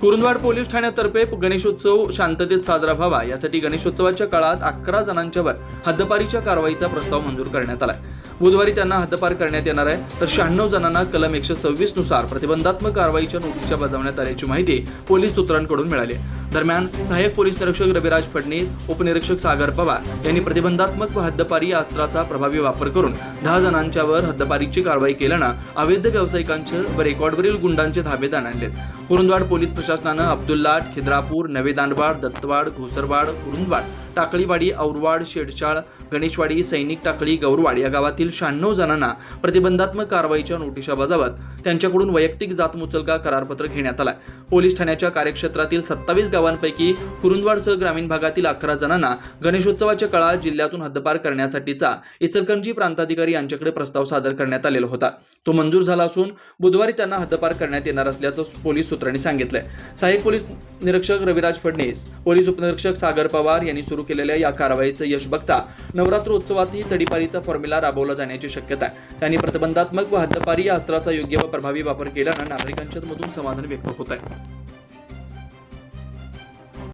Kurundwad police ठाण्यातर्फे Ganeshotsav शांततेत साजरा व्हावा यासाठी गणेशोत्सवाच्या काळात 11 जणांच्यावर हद्दपारीच्या कारवाईचा प्रस्ताव मंजूर करण्यात आलाय। बुधवारी त्यांना हद्दपार करण्यात येणार आहे, तर 96 जणांना कलम 126 नुसार प्रतिबंधात्मक कारवाईच्या नोटिसा बजावण्यात आल्याची माहिती पोलीस सूत्रांकडून मिळाली। दरम्यान सहाय्यक पोलीस निरीक्षक रविराज फडणीस, उपनिरीक्षक सागर पवार यांनी प्रतिबंधात्मक व हद्दपारी या अस्त्राचा प्रभावी वापर करून 10 जणांच्यावर हद्दपारीची कारवाई केल्यानं अवैध व्यावसायिकांचे व रेकॉर्डवरील गुंडांचे धाबे आणलेत। कुरुंदवाड पोलीस प्रशासनानं अब्दुल्लाट, खिद्रापूर, नवे दांडवाड, दत्तवाड, घोसरवाड, कुरुंदवाड, टाकळीवाडी, औरवाड, शेडशाळ, गणेशवाडी, सैनिक टाकळी, गौरवाड या गावातील 96 जणांना प्रतिबंधात्मक कारवाईच्या नोटिसा बजावत त्यांच्याकडून वैयक्तिक जात मुचलका करारपत्र घेण्यात आलाय। पोलीस ठाण्याच्या कार्यक्षेत्रातील 27 गावांपैकी कुरुंदवाडसह ग्रामीण भागातील 11 जणांना गणेशोत्सवाच्या काळात जिल्ह्यातून हद्दपार करण्यासाठीचा इचलकरंजी प्रांताधिकारी यांच्याकडे प्रस्ताव सादर करण्यात आलेला होता। तो मंजूर झाला असून बुधवारी त्यांना हद्दपार करण्यात येणार असल्याचं पोलीस सूत्रांनी सांगितलंय। सहाय्यक पोलीस निरीक्षक रविराज फडणीस, पोलीस उपनिरीक्षक सागर पवार यांनी सुरू केलेल्या या कारवाईचं यश बघता नवरात्रोत्सवातही तडीपारीचा फॉर्म्युला राबवला जाण्याची शक्यता आहे। त्यांनी प्रतिबंधात्मक व हद्दपारी या अस्त्राचा योग्य व प्रभावी वापर केल्यानं नागरिकांच्या मधून समाधान व्यक्त होत आहे।